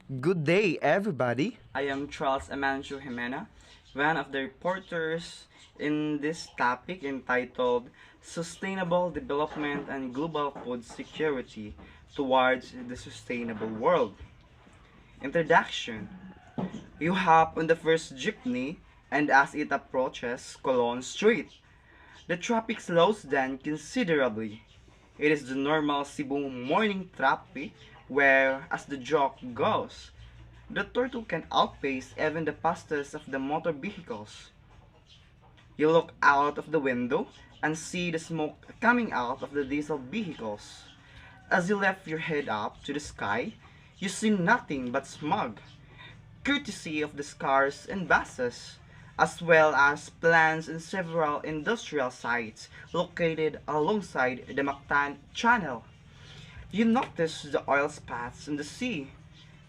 Good day, everybody. I am Charles Amancio Jimena, one of the reporters in this topic entitled Sustainable Development and Global Food Security Towards the Sustainable World. Introduction. You hop on the first jeepney, and as it approaches Cologne Street, the traffic slows down considerably. It is the normal Cebu morning traffic where, as the joke goes, the turtle can outpace even the fastest of the motor vehicles. You look out of the window and see the smoke coming out of the diesel vehicles. As you lift your head up to the sky, you see nothing but smog, courtesy of the cars and buses, as well as plants in several industrial sites located alongside the Mactan Channel. You notice the oil spots in the sea,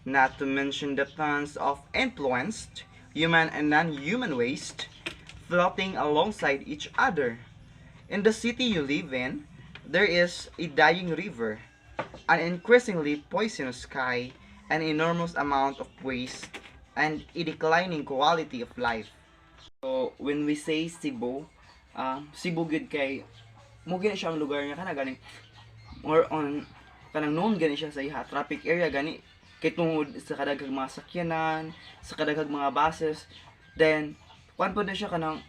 not to mention the tons of influenced human and non-human waste floating alongside each other. In the city you live in, there is a dying river, an increasingly poisonous sky, an enormous amount of waste, and a declining quality of life. So, when we say Cebu, Cebu gud kay mo gani siya ang lugar niya kana gani more on kanang known gani siya sa iha traffic area gani kay tungod sa kadaghang mga sakyanan, sa kadaghang mga buses, then kuan po na siya kanang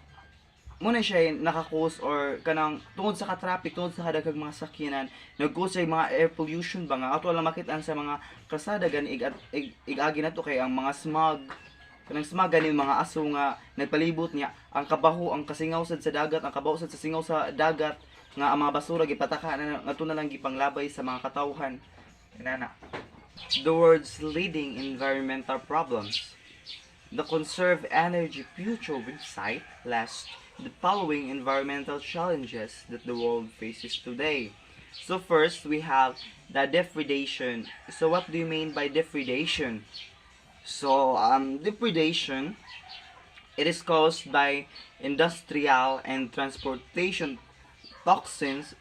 muna siya naka-cause or kanang tungod sa ka-traffic, tungod sa kadaghang mga sakyanan, nag-cause sa mga air pollution ba nga ato lang makitaan sa mga kalsada gani ig-agi na to kay ang mga smog kanang smog gani mga aso nga nagpalibot niya ang kabaho ang kasingaw sad sa dagat ang kabaho sad sa singaw sa dagat nga ang mga basura gipataka na ngadto na lang gipanglabay sa mga katawhan inana. The world's leading environmental problems. The Conserve Energy Future website lists the following environmental challenges that the world faces today. So first we have the depredation. So what do you mean by depredation? So depredation, it is caused by industrial and transportation toxins,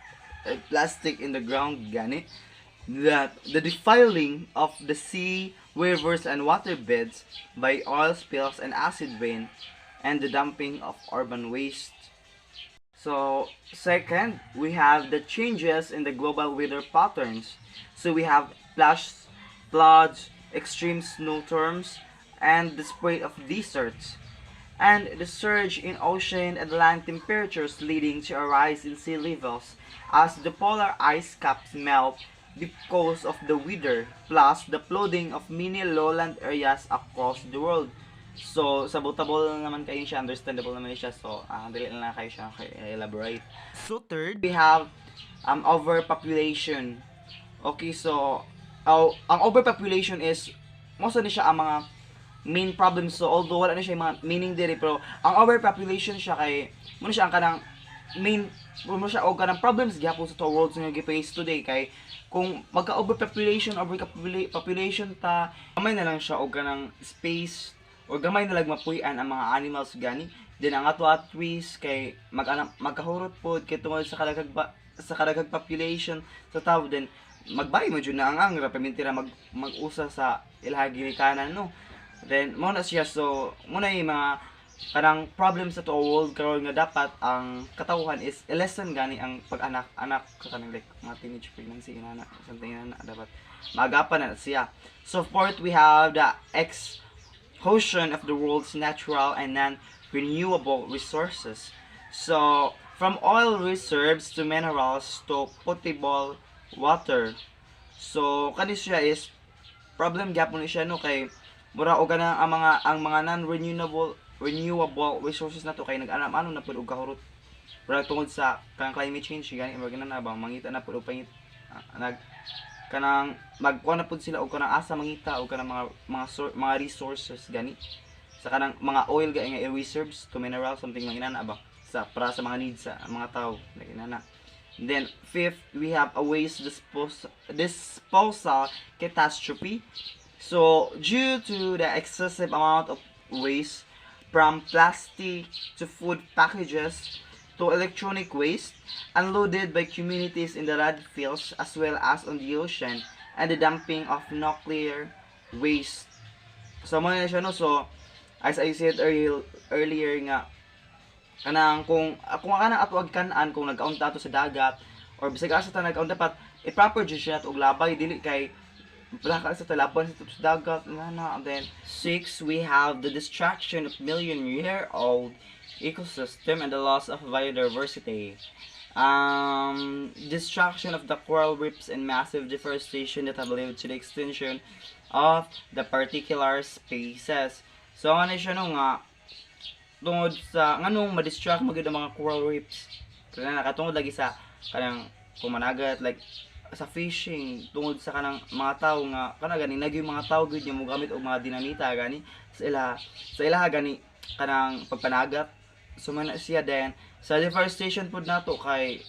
plastic in the ground gani, that the defiling of the sea, rivers, and waterbeds by oil spills and acid rain, and the dumping of urban waste. So, second, we have the changes in the global weather patterns. So we have floods, extreme snowstorms, and the spread of deserts, and the surge in ocean and land temperatures leading to a rise in sea levels as the polar ice caps melt because of the weather, plus the flooding of many lowland areas across the world. So, sabotable naman kayo siya, understandable naman siya. So, dali lang na kayo siya elaborate. So third, We have overpopulation. Okay, so, ang overpopulation is, most na siya ang mga main problems. So, although wala na siya yung mga meaning diri, pero ang overpopulation siya kay, muna siya ang kanang main, muna siya o kanang problems gyapon sa world nga gi-face today kay kung magka overpopulation ta gamay na lang siya og kanang space or gamay na lang mapuy-an ang mga animals gani then ang ato at trees kay magkahurot pod kay tungod sa kadaghang population sa tao then magbay mo jud na ang ra pamintira mag-usa sa ilaha ginikanan no then mo na siya so mo na yung mga kanang problem sa to world karon nga dapat ang katawhan is lesson gani ang pag-anak kanang like mga teenage pregnancy inana something inana dapat magapan na siya. So fourth we have the exhaustion of the world's natural and non-renewable resources. So from oil reserves to minerals to potable water. So kani siya is problem gyapon ni siya no kay mura og kanang ang mga renewable resources na to kay nag-anam-ano na pud og kahurot pero tungod sa kanang climate change gani mga na bang mangita na pud og pangit nag kanang magkuha na pud sila og kanang asa mangita og kanang mga resources gani sa kanang mga oil gani nga reserves to mineral something mga inana ba sa para sa mga needs sa mga tao like inana. Then fifth we have a waste disposal catastrophe. So due to the excessive amount of waste from plastic to food packages to electronic waste unloaded by communities in the landfills as well as on the ocean and the dumping of nuclear waste. So mo na siya no. So as I said earlier nga kanang kung ana atwag kan-an kung nagkaunta to sa dagat or bisag asa ta nagkaunta dapat i-proper jud siya og labay dili kay baka sa talaban sa dagat na. And then 6, we have the destruction of million-year-old ecosystem and the loss of biodiversity. Destruction of the coral reefs and massive deforestation that have led to the extinction of the particular species. So ano siya no nga tungod sa nganong ma-distract mo gyud ang mga coral reefs. Kaya nakatungod lagi sa kanang kumanagat like sa fishing tungod sa kanang mga tao nga kana gani nagyo mga tao gyud mo gamit og mga dinamita gani sa ilaha gani kanang pagpanagat sumana siya then sa deforestation pud nato kay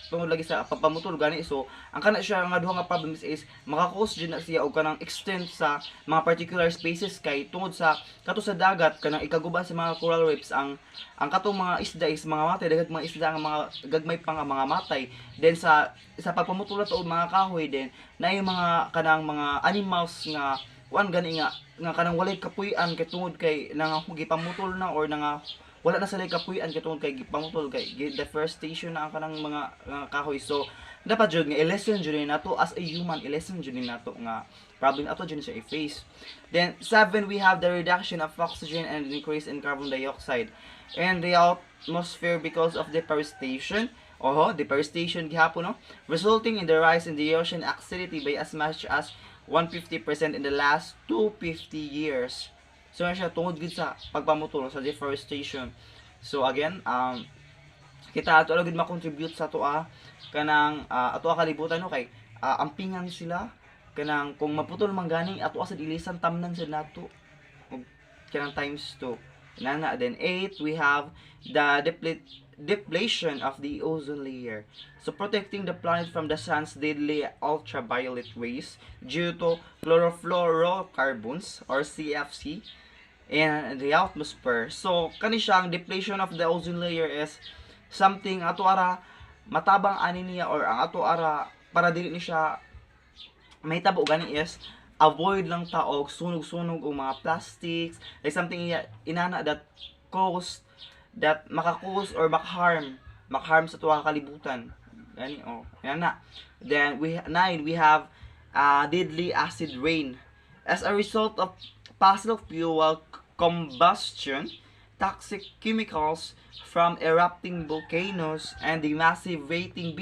tungod lagi sa pagpamutol gani so ang kana siya nga duha nga problems is maka-cause jud na siya og kanang extent sa mga particular species kay tungod sa kato sa dagat kanang ikaguban sa mga coral reefs ang katong mga isda is mga matay dagat mga isda nga mga gagmay pa nga mga matay then sa pagpamutol to mga kahoy then na yung mga kanang mga animals nga kuan gani nga kanang walay kapuy-an kay tungod kay nang gipamutol na or nang wala na sila kapuy-an kay tungod kay gipamutol kay deforestation na ang kanang mga kahoy. So dapat jud nga i-lesson jud nato as a human, i-lesson jud nato nga problem ato jud siya i-face. Then 7, we have the reduction of oxygen and increase in carbon dioxide in the atmosphere because of deforestation. Deforestation gihapon no, resulting in the rise in the ocean acidity by as much as 150% in the last 250 years. So siya tungod gid sa pagpamutol sa deforestation. So again, kita ato gid ma-contribute sa ato kanang ato kalibutan no kay ampingan sila kanang kung maputol man gani ato sa ilisan tamnan sa nato og kanang times 2. Nana then 8, we have the depletion of the ozone layer. So protecting the planet from the sun's deadly ultraviolet rays due to chlorofluorocarbons or CFC in the atmosphere. So kani siyang depletion of the ozone layer is something ato ara matabang ani niya or ang ato ara para dili ni siya mahitabo gani is avoid lang ta og sunog-sunog o mga plastics like something inana that maka-cause or maka-harm sa tuwa kalibutan gani yan na. Then 9, we have deadly acid rain as a result of fossil fuel combustion, toxic chemicals from erupting volcanoes, and the massive rating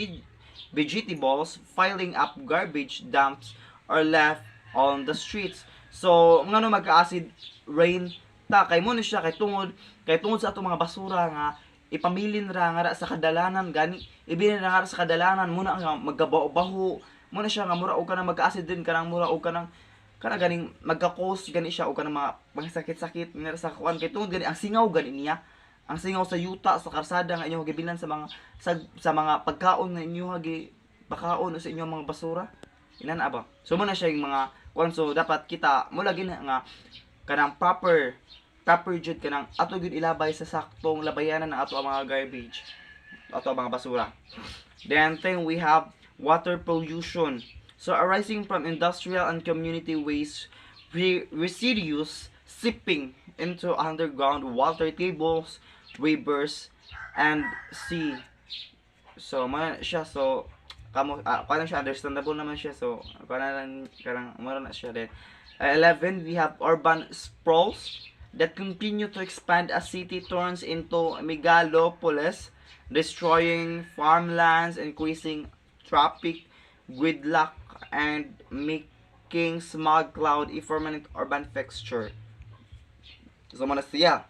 vegetables piling up garbage dumps are left on the streets. So ngano magka-acid rain ta kay mo ni siya kay tungod sa ato mga basura nga ipamilin ra nga sa kadalanan gani ibilin ra nga sa kadalanan muna nga magkabaho muna siya nga mura og kanang magka-acid din kanang mura og kanang ganing magka-cause gani siya og kanang mga sakit-sakit nga sa kuan kay tungod gani ang singaw gani niya ang singaw sa yuta sa karsada nga inyo gibilan sa mga pagkaon nga inyo gi pakaon sa inyong mga basura inana ba so muna siya yung mga kuan so dapat kita mo lagi na nga kanang proper jud kanang ato gyud ilabay sa saktong labayanan ng ato ang mga garbage ato ang mga basura. Then we have water pollution. So arising from industrial and community waste residues seeping into underground water tables, rivers, and sea. So man siya so kamo kanang siya understandable naman siya so kanang mura na siya din. 11, we have urban sprawls that continue to expand as city turns into megalopolis, destroying farmlands, increasing traffic gridlock, and making smog cloud a permanent urban fixture. So muna siya.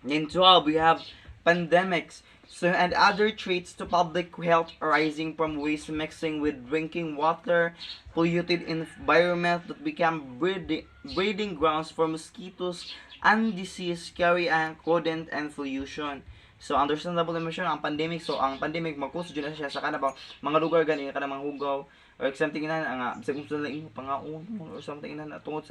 In 12, we have pandemics. So, and other threats to public health arising from waste mixing with drinking water, polluted environment that become breeding grounds for mosquitoes and disease carrying rodent and pollution. So understandable naman siya ang pandemic. So ang pandemic mag-cause dyan na siya sa kanabang mga lugar gani kana mga hugaw or something na nga bisag mo sa imo pangaon or something na tungod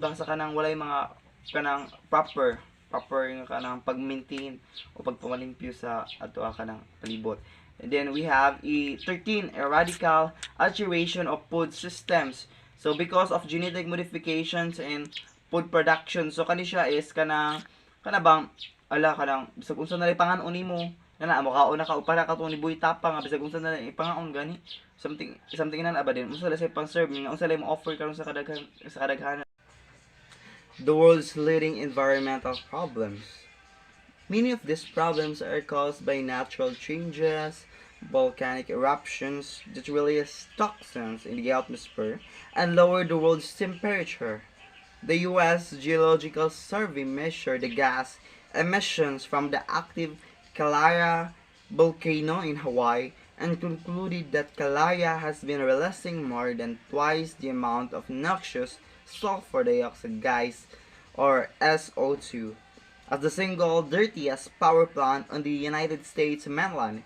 ba sa kanang walay mga kanang proper nga kanang pag-maintain o pagpamalimpyo sa ato kanang palibot. And then we have 13, a radical alteration of food systems. So because of genetic modifications and food production, so kani siya is kana bang ala kanang bisag unsa na panganon nimo kana mo kaon na ka para ka tong nibuy tapang bisag unsa na ipangaon gani something na ba din unsa la say pang serve nga unsa la mo offer karon sa kadaghanan. The world's leading environmental problems. Many of these problems are caused by natural changes, volcanic eruptions that release toxins in the atmosphere and lower the world's temperature. The U.S. Geological Survey measured the gas emissions from the active Kilauea volcano in Hawaii and concluded that Kilauea has been releasing more than twice the amount of noxious sulfur dioxide gas, or SO2, as the single dirtiest power plant on the United States mainland.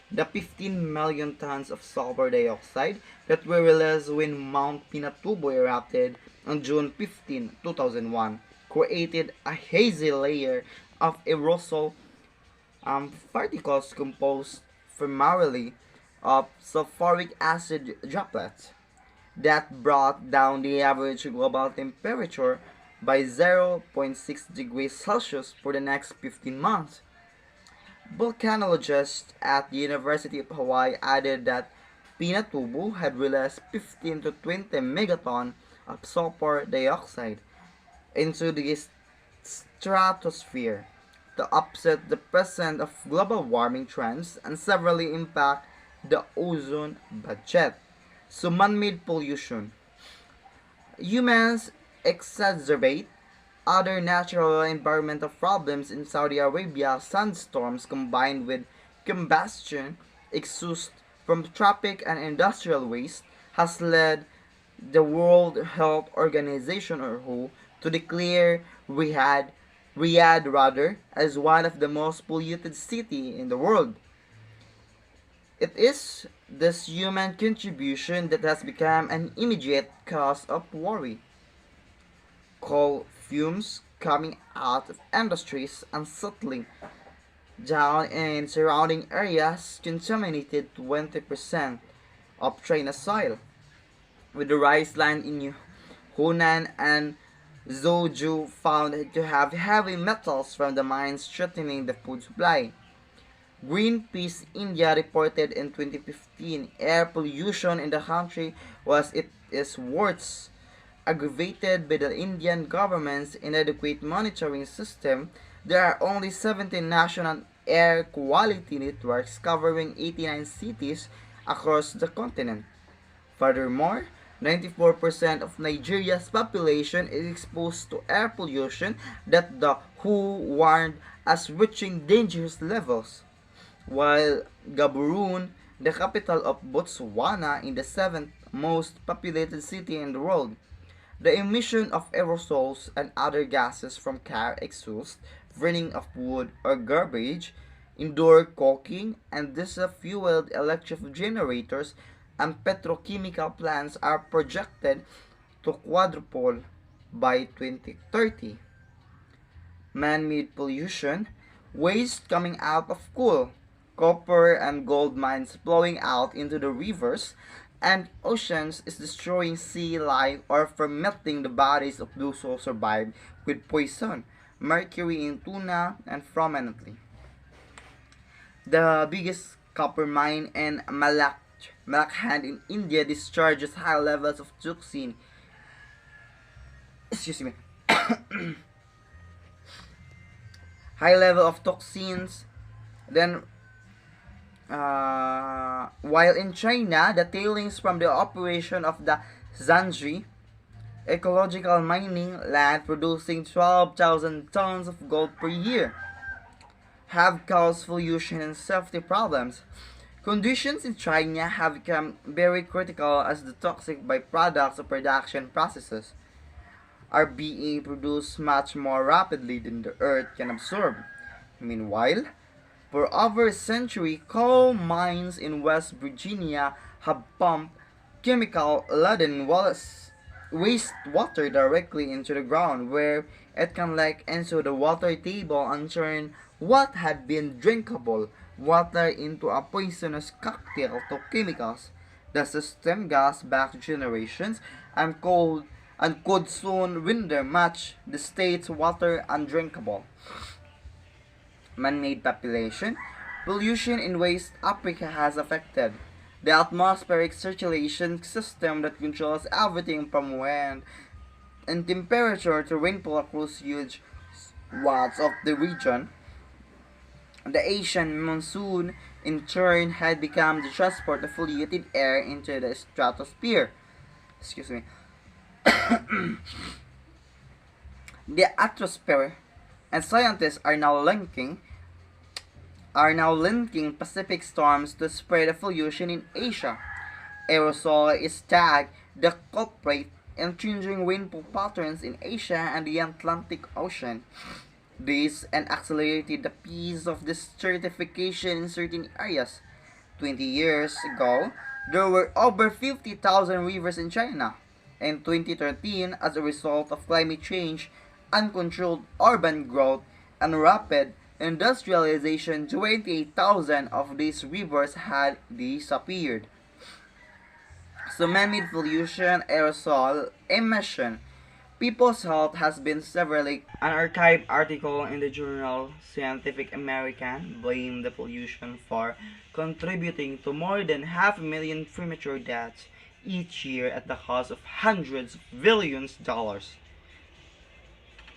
The 15 million tons of sulfur dioxide that were released when Mount Pinatubo erupted on June 15, 2001 created a hazy layer of aerosol particles composed primarily of sulfuric acid droplets that brought down the average global temperature by 0.6 degrees Celsius for the next 15 months. Volcanologists at the University of Hawaii added that Pinatubo had released 15 to 20 megaton of sulfur dioxide into the stratosphere to offset the presence of global warming trends and severely impact the ozone budget. So man-made pollution. Humans exacerbate other natural environmental problems in Saudi Arabia. Sandstorms combined with combustion exhaust from traffic and industrial waste has led the World Health Organization, or WHO, to declare Riyadh rather as one of the most polluted city in the world. It is this human contribution that has become an immediate cause of worry. Coal fumes coming out of industries and settling down in surrounding areas contaminated 20% of China's soil, with the rice land in Hunan and Zhou found to have heavy metals from the mines threatening the food supply. Greenpeace India reported in 2015 air pollution in the country was at its worst, aggravated by the Indian government's inadequate monitoring system. There are only 17 national air quality networks covering 89 cities across the continent. Furthermore, 94% of Nigeria's population is exposed to air pollution that the WHO warned as reaching dangerous levels, while Gaborone, the capital of Botswana and the seventh most populated city in the world, the emission of aerosols and other gases from car exhaust, burning of wood or garbage, indoor cooking, and diesel-fueled electric generators and petrochemical plants are projected to quadruple by 2030. Man-made pollution, waste coming out of coal, copper and gold mines flowing out into the rivers and oceans is destroying sea life or fermenting the bodies of those who survived with poison, mercury in tuna, and prominently. The biggest copper mine in Malakand in India discharges high levels of toxin. Excuse me. High level of toxins. Then, while in China, the tailings from the operation of the Zanji ecological mining land producing 12,000 tons of gold per year have caused pollution and safety problems. Conditions in China have become very critical as the toxic byproducts of production processes are being produced much more rapidly than the earth can absorb. Meanwhile, for over a century, coal mines in West Virginia have pumped chemical-laden wastewater directly into the ground, where it can leak into the water table and turn what had been drinkable water into a poisonous cocktail of chemicals that sustain gas back generations and could soon render much the state's water undrinkable. Man-made population pollution in West Africa has affected the atmospheric circulation system that controls everything from wind and temperature to rainfall across huge swaths of the region. The Asian monsoon, in turn, had become the transport of polluted air into the stratosphere. Excuse me. The atmosphere, and scientists are now linking Pacific storms to spread of pollution in Asia. Aerosol is tagged the culprit in changing rainfall patterns in Asia and the Atlantic Ocean. This and accelerated the pace of desertification in certain areas. 20 years ago, there were over 50,000 rivers in China. In 2013, as a result of climate change, uncontrolled urban growth, and rapid industrialization, 28,000 of these rivers had disappeared. So man-made pollution, aerosol emission, people's health has been severely. An archived article in the journal Scientific American blamed the pollution for contributing to more than 500,000 premature deaths each year at the cost of hundreds of billions of dollars.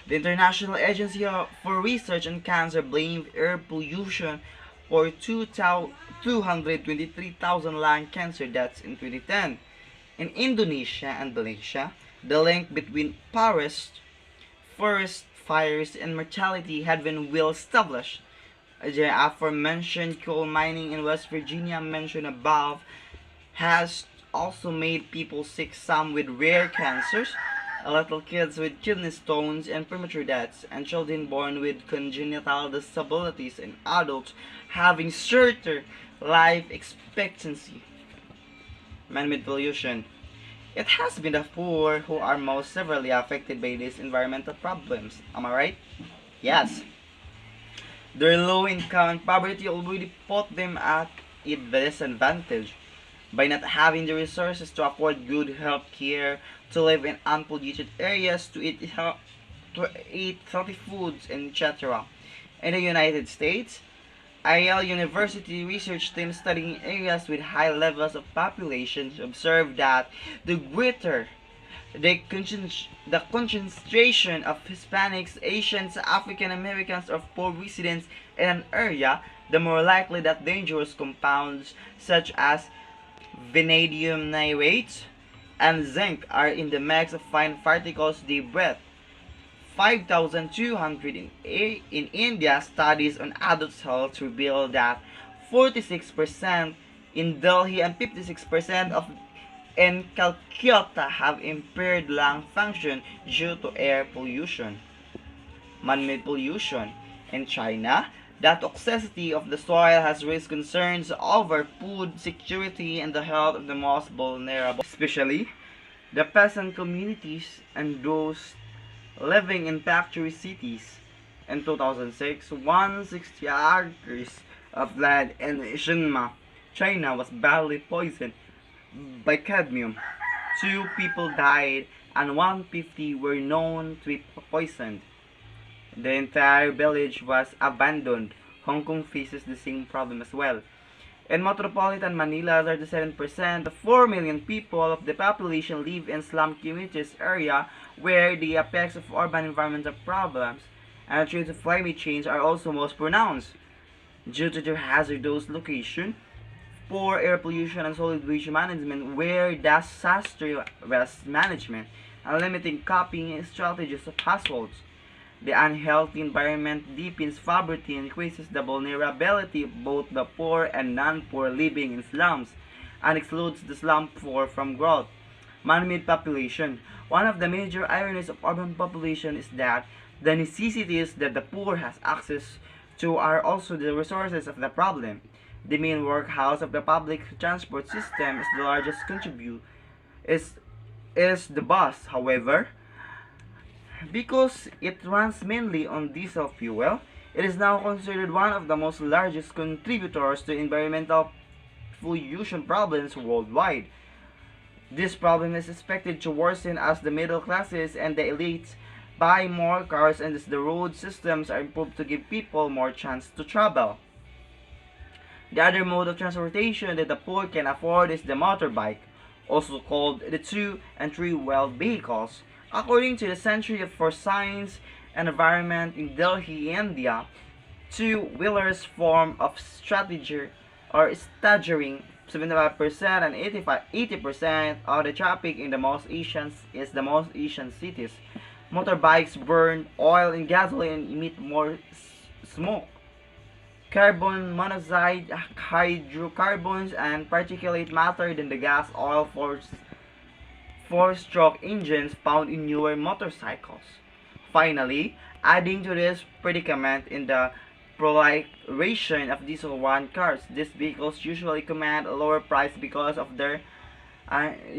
The International Agency for Research on Cancer blamed air pollution for 223,000 lung cancer deaths in 2010. In Indonesia and Malaysia, the link between forest fires and mortality had been well established. The aforementioned coal mining in West Virginia mentioned above has also made people sick, some with rare cancers, little kids with kidney stones and premature deaths, and children born with congenital disabilities, and adults having shorter life expectancy. Man-made pollution. It has been the poor who are most severely affected by these environmental problems. Am I right? Yes. Their low income and poverty already put them at a disadvantage. By not having the resources to afford good health care, to live in unpolluted areas, to eat healthy foods, etc. In the United States, a Yale University research team studying areas with high levels of population observed that the greater the concentration of Hispanics, Asians, African Americans, or poor residents in an area, the more likely that dangerous compounds such as vanadium nitrate and zinc are in the mix of fine particles they breathe. 5,200 in India studies on adult health reveal that 46% in Delhi and 56% of in Calcutta have impaired lung function due to air pollution. Man-made pollution. In China, the toxicity of the soil has raised concerns over food security and the health of the most vulnerable, especially the peasant communities and those living in factory cities. In 2006, 160 acres of land in Shinma, China was badly poisoned by cadmium. 2 people died and 150 were known to be poisoned. The entire village was abandoned. Hong Kong faces the same problem as well. In metropolitan Manila, 37% of 4 million people of the population live in slum communities area where the effects of urban environmental problems and the traits of climate change are also most pronounced. Due to their hazardous location, poor air pollution and solid waste management, where disaster waste management, and limiting coping strategies of households. The unhealthy environment deepens poverty and increases the vulnerability of both the poor and non-poor living in slums, and excludes the slum poor from growth. Man-made population. One of the major ironies of urban population is that the necessities that the poor has access to are also the resources of the problem. The main workhouse of the public transport system is the largest contribute is the bus. However, because it runs mainly on diesel fuel, it is now considered one of the most largest contributors to environmental pollution problems worldwide. This problem is expected to worsen as the middle classes and the elites buy more cars and as the road systems are improved to give people more chance to travel. The other mode of transportation that the poor can afford is the motorbike, also called the two and three-wheeled vehicles. According to the Century for Science and Environment in Delhi, India, two-wheelers form of strategy or staggering 75% and 80% of the traffic in the most Asian cities. Motorbikes burn oil and gasoline and emit more smoke, carbon monoxide, hydrocarbons, and particulate matter than the gas oil four-stroke engines found in newer motorcycles. Finally, adding to this predicament in the proliferation of diesel one cars, these vehicles usually command a lower price because of their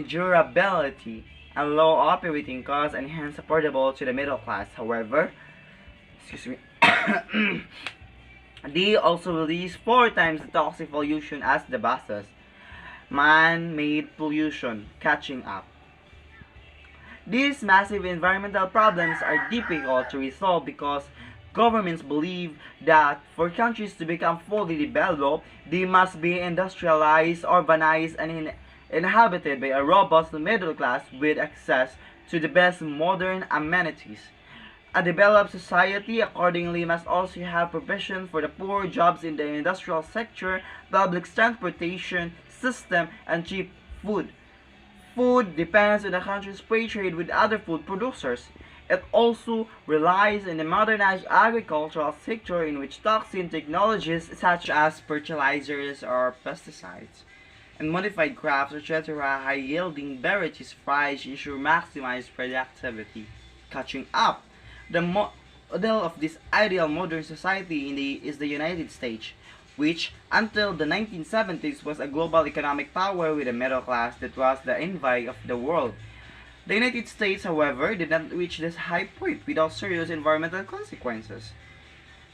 durability and low operating costs and hence affordable to the middle class. However, excuse me, they also release four times the toxic pollution as the buses. Man-made pollution catching up. These massive environmental problems are difficult to resolve because governments believe that for countries to become fully developed, they must be industrialized, urbanized, and inhabited by a robust middle class with access to the best modern amenities. A developed society accordingly must also have provision for the poor, jobs in the industrial sector, public transportation system, and cheap food. Food depends on the country's free trade with other food producers. It also relies on the modernized agricultural sector in which toxin technologies such as fertilizers or pesticides and modified crops, etc., high-yielding varieties fries ensure maximized productivity. Catching up, the model of this ideal modern society is the United States, which until the 1970s was a global economic power with a middle class that was the envy of the world. The United States, however, did not reach this high point without serious environmental consequences.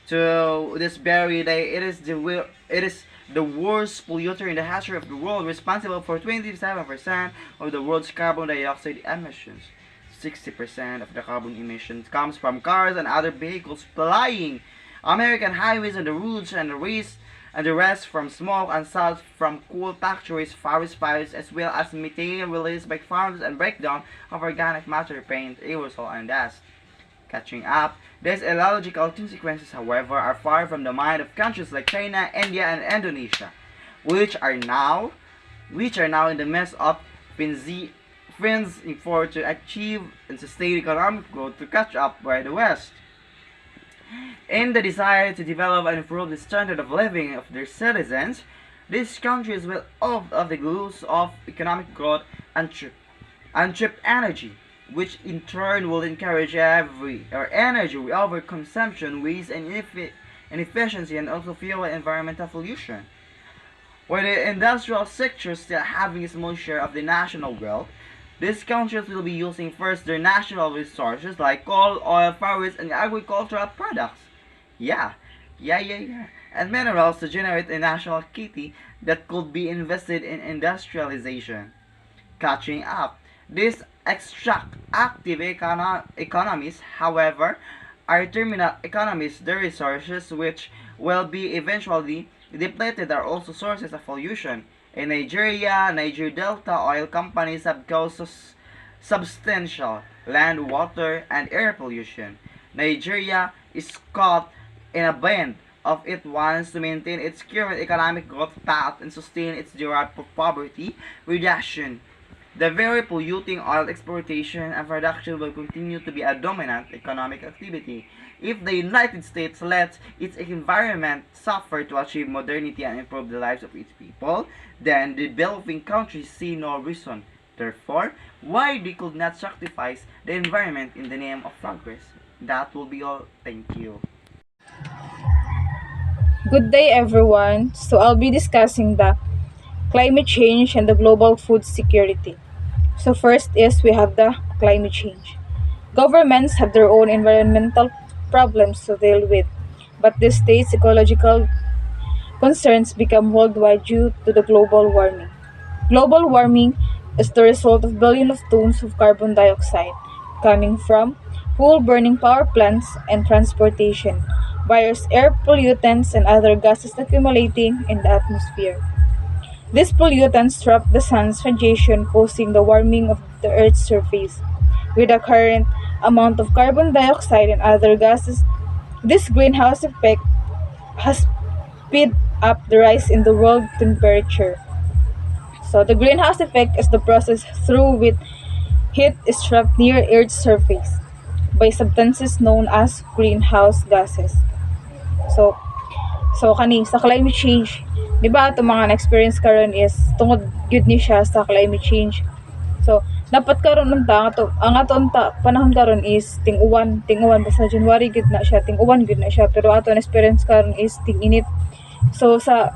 To this very day, it is the worst polluter in the history of the world, responsible for 27% of the world's carbon dioxide emissions. 60% of the carbon emissions comes from cars and other vehicles flying American highways on the roads and the rest from smoke and salt from coal factories, forest fires, as well as methane released by farms and breakdown of organic matter, paint, aerosol, and dust. Catching up, these illogical consequences, however, are far from the mind of countries like China, India, and Indonesia, which are now in the midst of frenzy for to achieve and sustain economic growth to catch up by the West. In the desire to develop and improve the standard of living of their citizens, these countries will opt of the goals of economic growth and cheap energy, which in turn will encourage energy overconsumption, waste, and inefficiency, and also fuel environmental pollution. While the industrial sector still having a small share of the national wealth, these countries will be using first their national resources like coal, oil, forests, and agricultural products. Yeah, and minerals to generate a national kitty that could be invested in industrialization. Catching up, these extractive economies, however, are terminal economies. The resources which will be eventually depleted are also sources of pollution. In Nigeria, Niger Delta oil companies have caused substantial land, water, and air pollution. Nigeria is caught in a band of it wants to maintain its current economic growth path and sustain its derived poverty reduction. The very polluting oil exploitation and production will continue to be a dominant economic activity. If the United States lets its environment suffer to achieve modernity and improve the lives of its people, then the developing countries see no reason, therefore, why they could not sacrifice the environment in the name of progress. That will be all. Thank you. Good day, everyone. So, I'll be discussing the climate change and the global food security. So, first is we have the climate change. Governments have their own environmental problems to deal with, but the state's ecological concerns become worldwide due to the global warming. Global warming is the result of billions of tons of carbon dioxide coming from coal-burning power plants and transportation, various air pollutants and other gases accumulating in the atmosphere. These pollutants trap the sun's radiation, causing the warming of the Earth's surface. With a current amount of carbon dioxide and other gases, this greenhouse effect has speed up the rise in the world temperature. So the greenhouse effect is the process through which heat is trapped near Earth's surface by substances known as greenhouse gases. So kani sa climate change, di ba ato mga na-experience karon is tungod gyud ni siya sa climate change. So dapat karon unta ang ato unta panahon karon is ting-uwan basta January gyud na siya, ting-uwan gyud na siya, pero ato na-experience karon is ting-init. So sa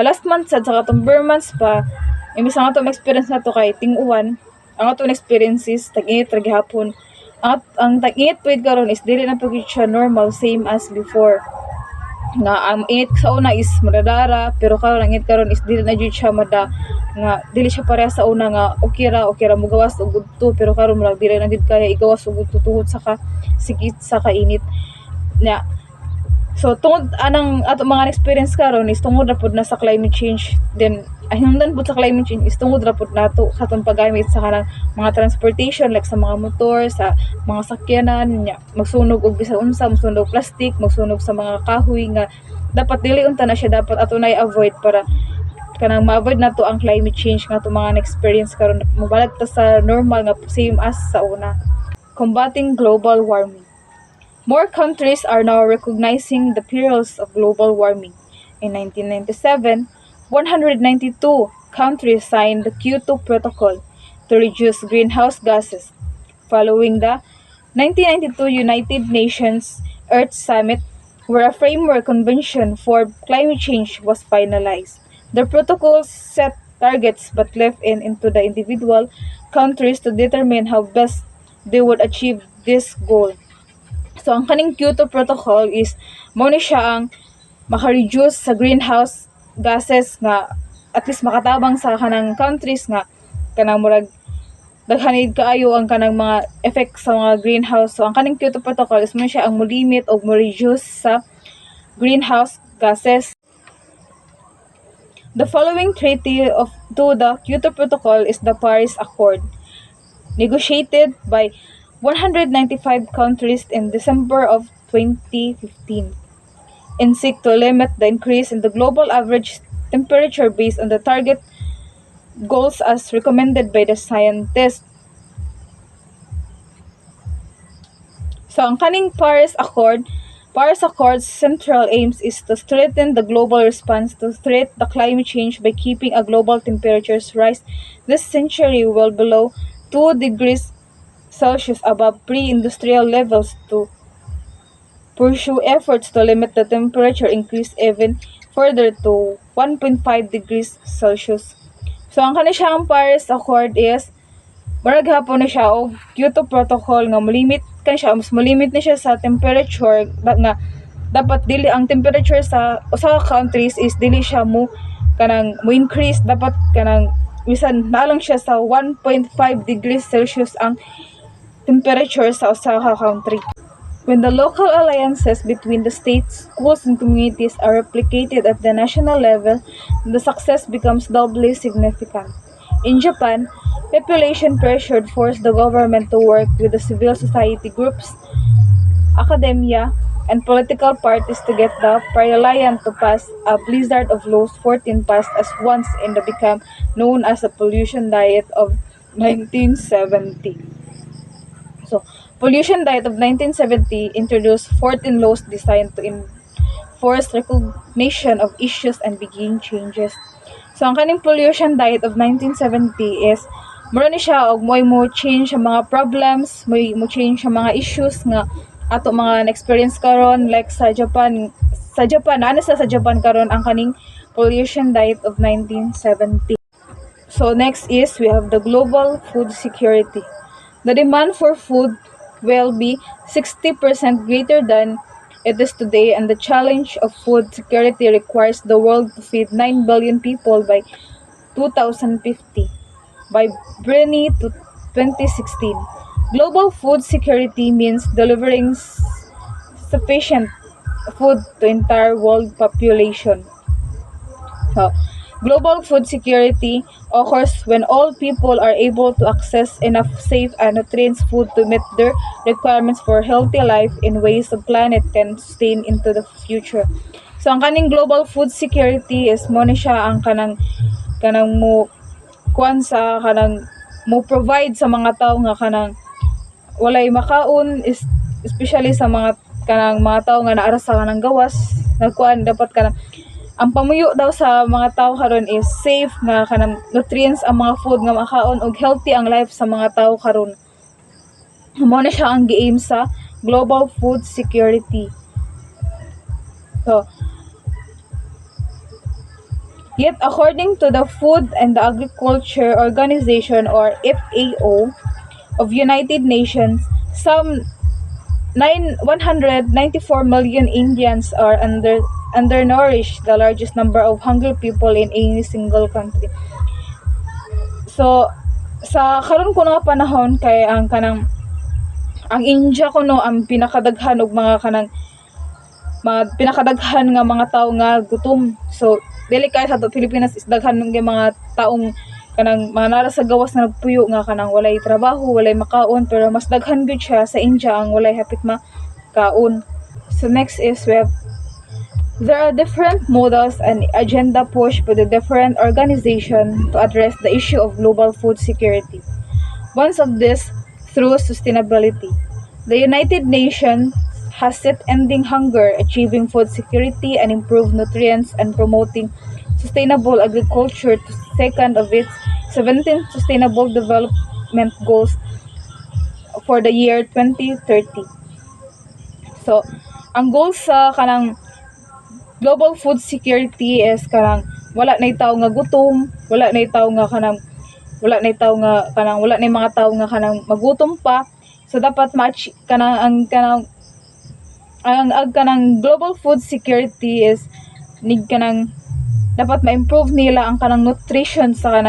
last month sa katong bare months pa, imbis ang ato experience nato kay ting-uwan, ang ato experience is tag-init ra gihapon. Ang tag-init pud karon is dili na pud siya normal same as before. Nga ang init sa una is madadara, pero karon ang init karon is dili na jud siya nga dili siya pareha sa una nga okay ra mo gawas og udto, pero karon murag dili na gid kaya igawas og udto tungod sa sikit sa kainit nya. So tungod anang ato mga experience karon is tungod ra pud na sa climate change, then hinungdan pud sa climate change is tungod ra pud nato sa atong paggamit sa kanang mga transportation like sa mga motor, sa mga sakyanan nya, magsunog og bisan unsa, magsunog plastic, magsunog sa mga kahoy nga dapat dili unta na siya, dapat ato na i-avoid para kanang ma-avoid nato ang climate change nga ato mga experience karon, mabalag ta sa normal nga same as sa una. Combating global warming. More countries are now recognizing the perils of global warming. In 1997, 192 countries signed the Kyoto Protocol to reduce greenhouse gases. Following the 1992 United Nations Earth Summit, where a framework convention for climate change was finalized. The protocol set targets but left it into the individual countries to determine how best they would achieve this goal. So ang kaning Kyoto Protocol is mao ni siya ang maka-reduce sa greenhouse gases nga at least makatabang sa kanang countries nga kanang murag daghanid kaayo ang kanang mga effects sa mga greenhouse. So ang kaning Kyoto Protocol is mao siya ang mo-limit o mo-reduce sa greenhouse gases. The following treaty to the Kyoto Protocol is the Paris Accord, negotiated by 195 countries in December of 2015, and seek to limit the increase in the global average temperature based on the target goals as recommended by the scientists. So ang kaning Paris Accord's central aims is to strengthen the global response to threat the climate change by keeping a global temperatures rise this century well below 2 degrees Celsius above pre-industrial levels, to pursue efforts to limit the temperature increase even further to 1.5 degrees Celsius. So ang kani siyang Paris Accord is murag hapon na siya og Kyoto Protocol nga molimit kan siya, mas molimit ni siya sa temperature nga dapat dili ang temperature sa usa ka countries is dili siya mo increase, dapat kanang bisan nalang siya sa 1.5 degrees Celsius ang temperature sa usa ka country. When the local alliances between the states, schools, and communities are replicated at the national level, the success becomes doubly significant. In Japan, population pressure forced the government to work with the civil society groups, academia, and political parties to get the Parliament to pass a blizzard of laws 14 passed as once and became known as the Pollution Diet of 1970. So, Pollution Diet of 1970 introduced 14 laws designed to enforce recognition of issues and begin changes. So, ang kaning Pollution Diet of 1970 is mura ni siya og mo change sa mga problems, mo change sa mga issues nga ato mga experience karon like sa Japan ano sa Japan karon ang kaning Pollution Diet of 1970. So next is we have the global food security. The demand for food will be 60% greater than it is today, and the challenge of food security requires the world to feed 9 billion people by 2050. by Brenny to 2016. Global food security means delivering sufficient food to entire world population. So, global food security occurs when all people are able to access enough safe and nutritious food to meet their requirements for healthy life in ways the planet can sustain into the future. So ang kaning global food security is mo ni siya ang kanang mo kuan sa kanang mo provide sa mga tao nga kanang walay makaon is especially sa mga kanang mga tao nga naara sa kanang gawas nagkuan dapat kanang ang pamuyo daw sa mga tao karon is safe nga kanang nutrients ang mga food nga makaon ug healthy ang life sa mga tao karon. Mao na siya ang gi-aim sa global food security. So, yet according to the Food and the Agriculture Organization or FAO of United Nations, some 194 million Indians are undernourished, the largest number of hungry people in any single country. So sa karon ko nga panahon kay ang India kuno ang pinakadaghan og mga pinakadaghan nga mga tao nga gutom. So dili kay sa Pilipinas is daghan ng mga taong kanang mga nara sa gawas na nagpuyo nga kanang walay trabaho, walay makaon, pero mas daghan gyud siya sa India ang walay hapit makaon. So next is there are different models and agenda pushed by the different organizations to address the issue of global food security. One of this through sustainability. The United Nations has set ending hunger, achieving food security and improved nutrients and promoting sustainable agriculture to second of its 17 sustainable development goals for the year 2030. So, ang goals sa kanang global food security is kanang wala na tawo nga gutom, wala na tawo nga kanang wala na tawo nga kanang wala na mga tawo nga kanang magutom pa. So dapat match kanang ang global food security is need kanang dapat ma-improve nila ang kanang nutrition sa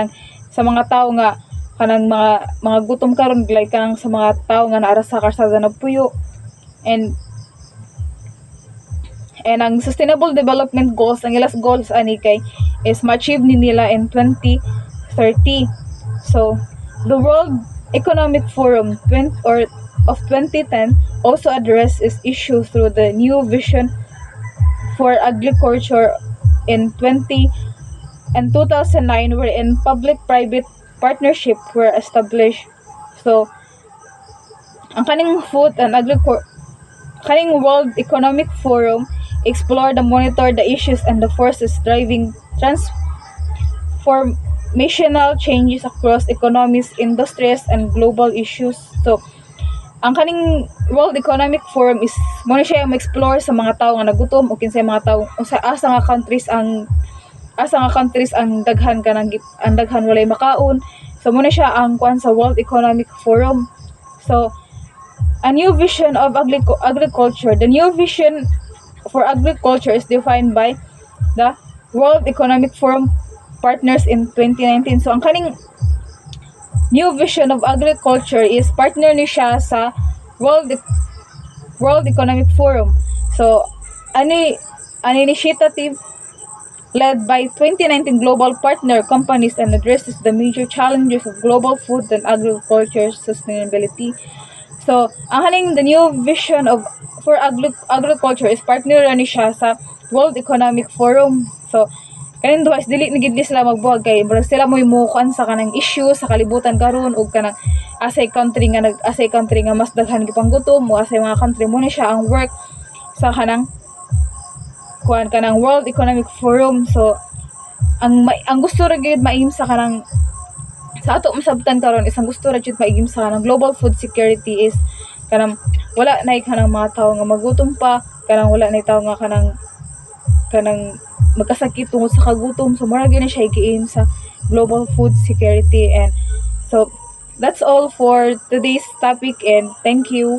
mga tao nga kanang mga gutom karon like kanang sa mga tao nga naara sa karsada na puyo and ang sustainable development goals ang ilas goals ani kay is ma-achieve ni nila in 2030. So the World Economic Forum of 2010 also addressed this issue through the new vision for agriculture in 2009 wherein public-private partnership were established. So ang kaning World Economic Forum explore and monitor the issues and the forces driving transformational changes across economies, industries, and global issues. So, ang kaning World Economic Forum is mo siya ma-explore sa mga tao nga nagutom o kinsay mga tao o sa asa nga countries ang daghan walay makaon. So mo siya ang kuan sa World Economic Forum. So, a new vision of agriculture. The new vision for agriculture is defined by the World Economic Forum partners in 2019. So ang kaning new vision of agriculture is partner ni siya sa World Economic Forum. So an initiative led by 2019 global partner companies and addresses the major challenges of global food and agriculture sustainability. So ang kaning the new vision for agriculture is partner ni siya sa World Economic Forum. So kanin duha is dili na gid sila magbuhat kay murag sila mo imukan sa kanang issue sa kalibutan karon ug kanang asay country nga mas daghan gipang gutom o asay mga country mo ni siya ang work sa kanang World Economic Forum. So ang gusto ra gyud maim sa kanang sa ato masabtan karon is ang gusto ra gyud maigim sa kanang global food security is kanang wala na kanang mga tao nga magutom pa, kanang wala na tao nga kanang magkasakit tungod sa kagutom. So mura gyud na siya i-aim sa global food security. And so that's all for today's topic and thank you.